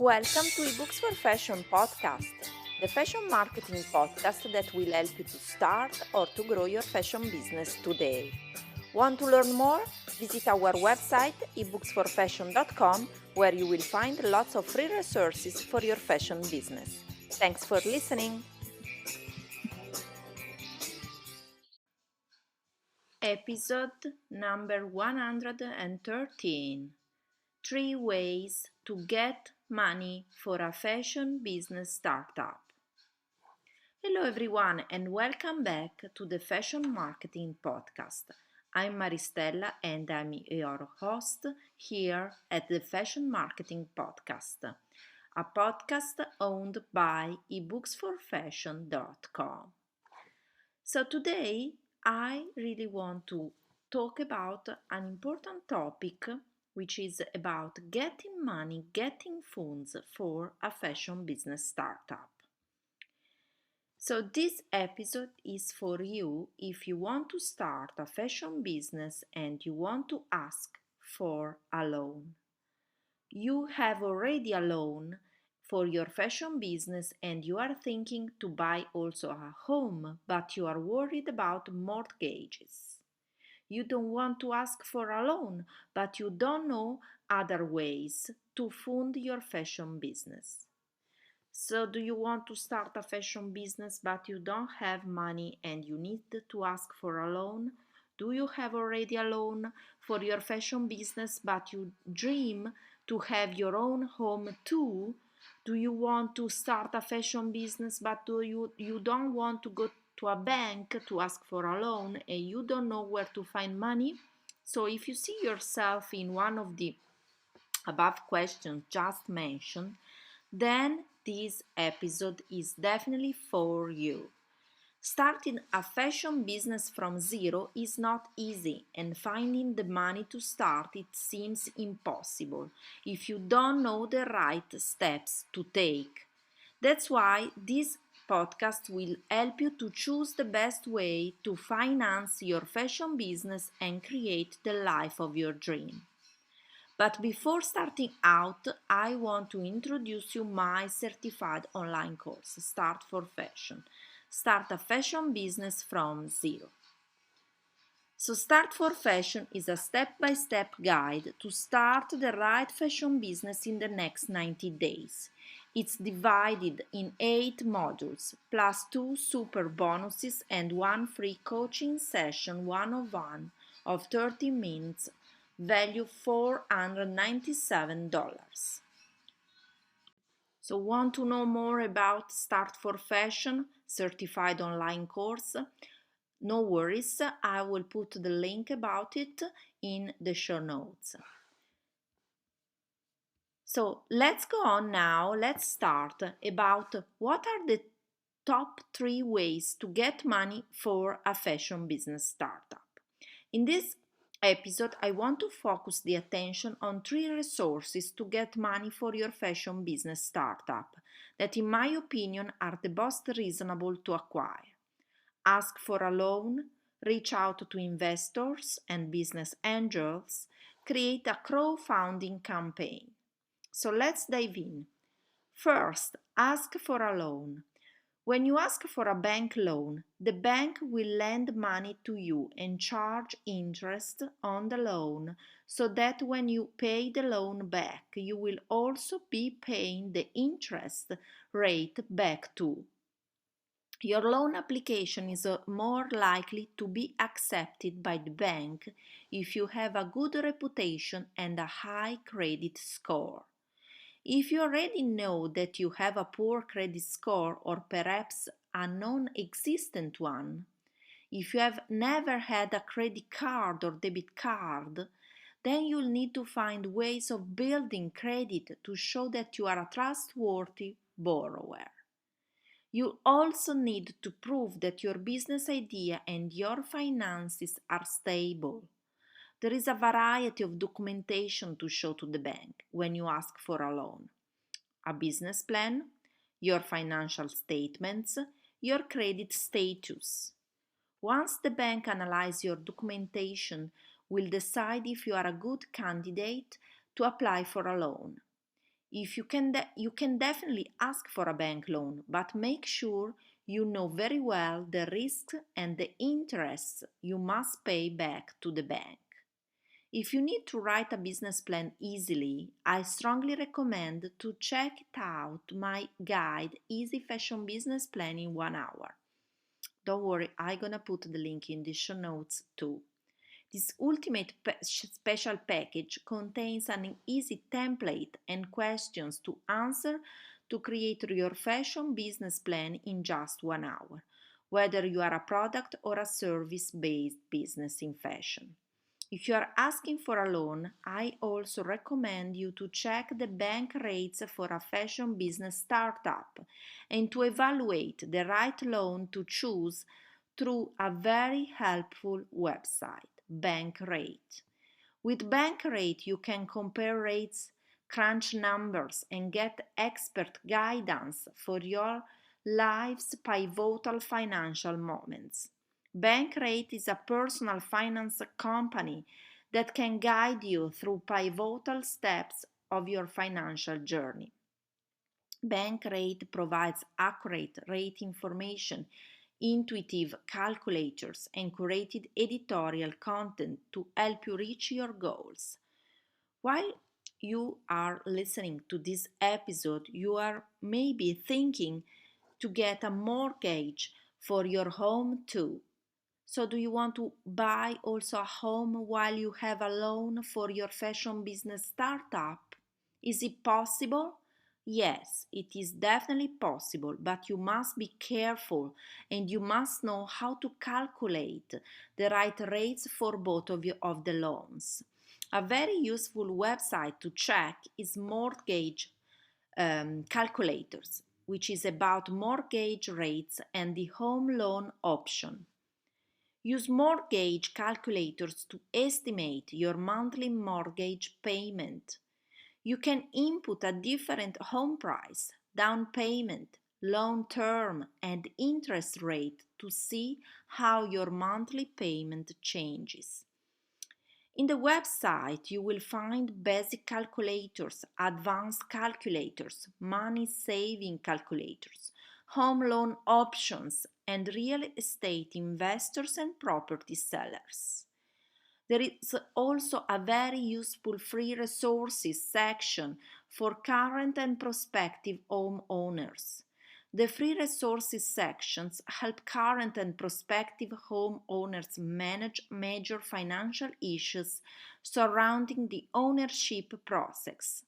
Welcome to eBooks for Fashion podcast, the fashion marketing podcast that will help you to start or to grow your fashion business today. Want to learn more? Visit our website ebooksforfashion.com where you will find lots of free resources for your fashion business. Thanks for listening. Episode number 113. 3 ways to get money for a fashion business startup. Hello everyone and welcome back to the Fashion Marketing Podcast. I'm Maristella and I'm your host here at the Fashion Marketing Podcast, a podcast owned by ebooksforfashion.com. So today I really want to talk about an important topic which is about getting money, getting funds for a fashion business startup. So this episode is for you if you want to start a fashion business and you want to ask for a loan. You have already a loan for your fashion business and you are thinking to buy also a home, but you are worried about mortgages. You don't want to ask for a loan, but you don't know other ways to fund your fashion business. So, do you want to start a fashion business but you don't have money and you need to ask for a loan? Do you have already a loan for your fashion business but you dream to have your own home too? Do you want to start a fashion business but you don't want to go to a bank to ask for a loan and you don't know where to find money? So if you see yourself in one of the above questions just mentioned, then this episode is definitely for you. Starting a fashion business from zero is not easy, and finding the money to start it seems impossible if you don't know the right steps to take. That's why this podcast will help you to choose the best way to finance your fashion business and create the life of your dream. But before starting out, I want to introduce you my certified online course, Start for Fashion. Start a fashion business from zero. So Start for Fashion is a step-by-step guide to start the right fashion business in the next 90 days. It's divided in 8 modules, plus 2 super bonuses and 1 free coaching session one-on-one of 30 minutes, value $497. So want to know more about Start for Fashion certified online course? No worries, I will put the link about it in the show notes. So let's go on now. Let's start about what are the top 3 ways to get money for a fashion business startup. In this episode, I want to focus the attention on 3 resources to get money for your fashion business startup that, in my opinion, are the most reasonable to acquire. Ask for a loan, reach out to investors and business angels, create a crowdfunding campaign. So let's dive in. First, ask for a loan. When you ask for a bank loan, the bank will lend money to you and charge interest on the loan so that when you pay the loan back, you will also be paying the interest rate back too. Your loan application is more likely to be accepted by the bank if you have a good reputation and a high credit score. If you already know that you have a poor credit score or perhaps a non-existent one, if you have never had a credit card or debit card, then you'll need to find ways of building credit to show that you are a trustworthy borrower. You also need to prove that your business idea and your finances are stable. There is a variety of documentation to show to the bank when you ask for a loan. A business plan, your financial statements, your credit status. Once the bank analyzes your documentation, will decide if you are a good candidate to apply for a loan. If you can definitely ask for a bank loan, but make sure you know very well the risks and the interests you must pay back to the bank. If you need to write a business plan easily, I strongly recommend to check it out my guide Easy Fashion Business Plan in 1 hour. Don't worry, I'm gonna put the link in the show notes too. This ultimate special package contains an easy template and questions to answer to create your fashion business plan in just 1 hour, whether you are a product or a service-based business in fashion. If you are asking for a loan, I also recommend you to check the bank rates for a fashion business startup and to evaluate the right loan to choose through a very helpful website, Bankrate. With Bankrate, you can compare rates, crunch numbers, and get expert guidance for your life's pivotal financial moments. Bankrate is a personal finance company that can guide you through pivotal steps of your financial journey. Bankrate provides accurate rate information, intuitive calculators, and curated editorial content to help you reach your goals. While you are listening to this episode, you are maybe thinking to get a mortgage for your home too. So, do you want to buy also a home while you have a loan for your fashion business startup? Is it possible? Yes, it is definitely possible, but you must be careful and you must know how to calculate the right rates for both of the loans. A very useful website to check is Mortgage Calculators, which is about mortgage rates and the home loan option. Use mortgage calculators to estimate your monthly mortgage payment. You can input a different home price, down payment, loan term, and interest rate to see how your monthly payment changes. In the website, you will find basic calculators, advanced calculators, money saving calculators, home loan options, and real estate investors and property sellers. There is also a very useful free resources section for current and prospective homeowners. The free resources sections help current and prospective homeowners manage major financial issues surrounding the ownership process.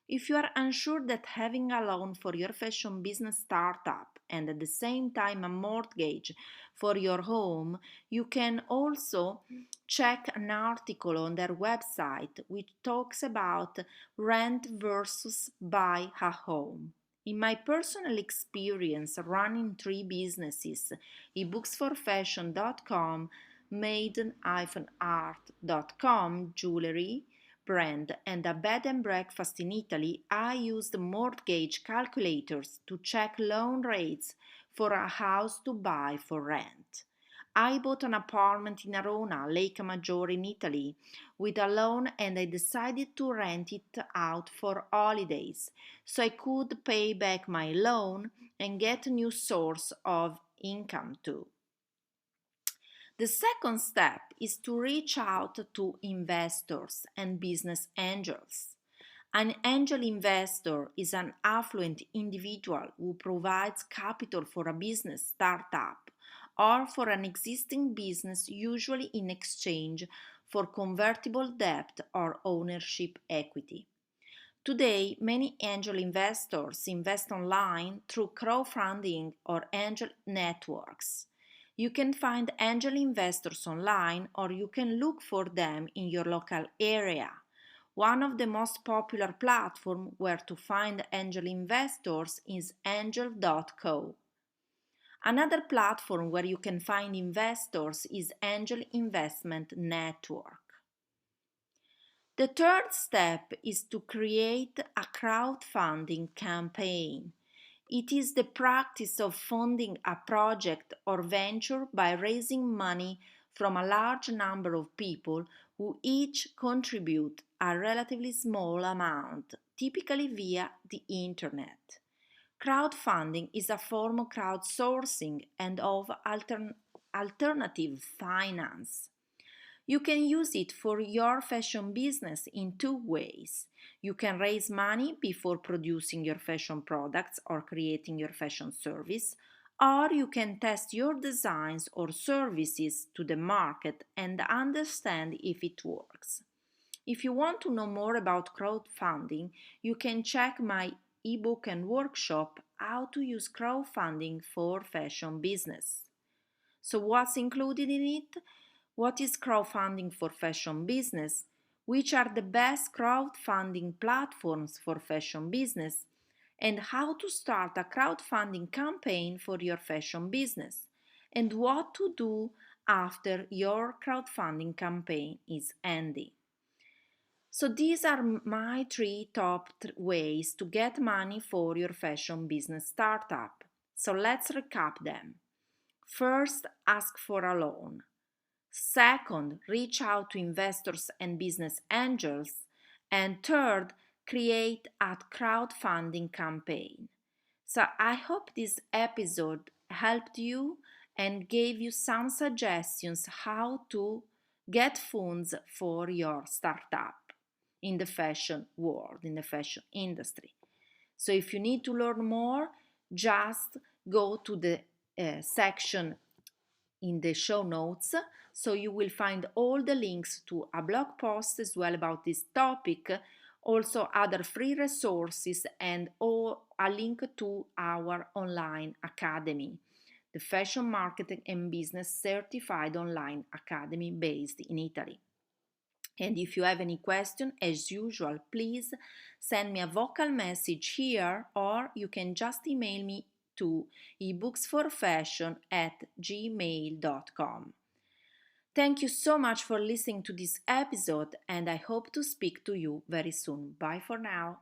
If you are unsure that having a loan for your fashion business startup and at the same time a mortgage for your home, you can also check an article on their website which talks about rent versus buy a home. In my personal experience running 3 businesses, ebooksforfashion.com, maiden-art.com, jewelry, brand, and a bed and breakfast in Italy, I used mortgage calculators to check loan rates for a house to buy for rent. I bought an apartment in Arona, Lake Maggiore in Italy, with a loan and I decided to rent it out for holidays so I could pay back my loan and get a new source of income too. The second step is to reach out to investors and business angels. An angel investor is an affluent individual who provides capital for a business startup or for an existing business, usually in exchange for convertible debt or ownership equity. Today, many angel investors invest online through crowdfunding or angel networks. You can find angel investors online or you can look for them in your local area. One of the most popular platforms where to find angel investors is angel.co. Another platform where you can find investors is Angel Investment Network. The third step is to create a crowdfunding campaign. It is the practice of funding a project or venture by raising money from a large number of people who each contribute a relatively small amount, typically via the internet. Crowdfunding is a form of crowdsourcing and of alternative finance. You can use it for your fashion business in two ways. You can raise money before producing your fashion products or creating your fashion service, or you can test your designs or services to the market and understand if it works. If you want to know more about crowdfunding, you can check my ebook and workshop How to Use Crowdfunding for Fashion Business. So, what's included in it? What is crowdfunding for fashion business? Which are the best crowdfunding platforms for fashion business? And how to start a crowdfunding campaign for your fashion business? And what to do after your crowdfunding campaign is ending. So these are my three top ways to get money for your fashion business startup. So let's recap them. First, ask for a loan. Second, reach out to investors and business angels. And third, create a crowdfunding campaign. So I hope this episode helped you and gave you some suggestions how to get funds for your startup in the fashion world, in the fashion industry. So if you need to learn more, just go to the section in the show notes. So you will find all the links to a blog post as well about this topic, also other free resources, and a link to our online academy, the Fashion Marketing and Business Certified Online Academy based in Italy. And if you have any question, as usual, please send me a vocal message here, or you can just email me to ebooksforfashion@gmail.com. Thank you so much for listening to this episode, and I hope to speak to you very soon. Bye for now.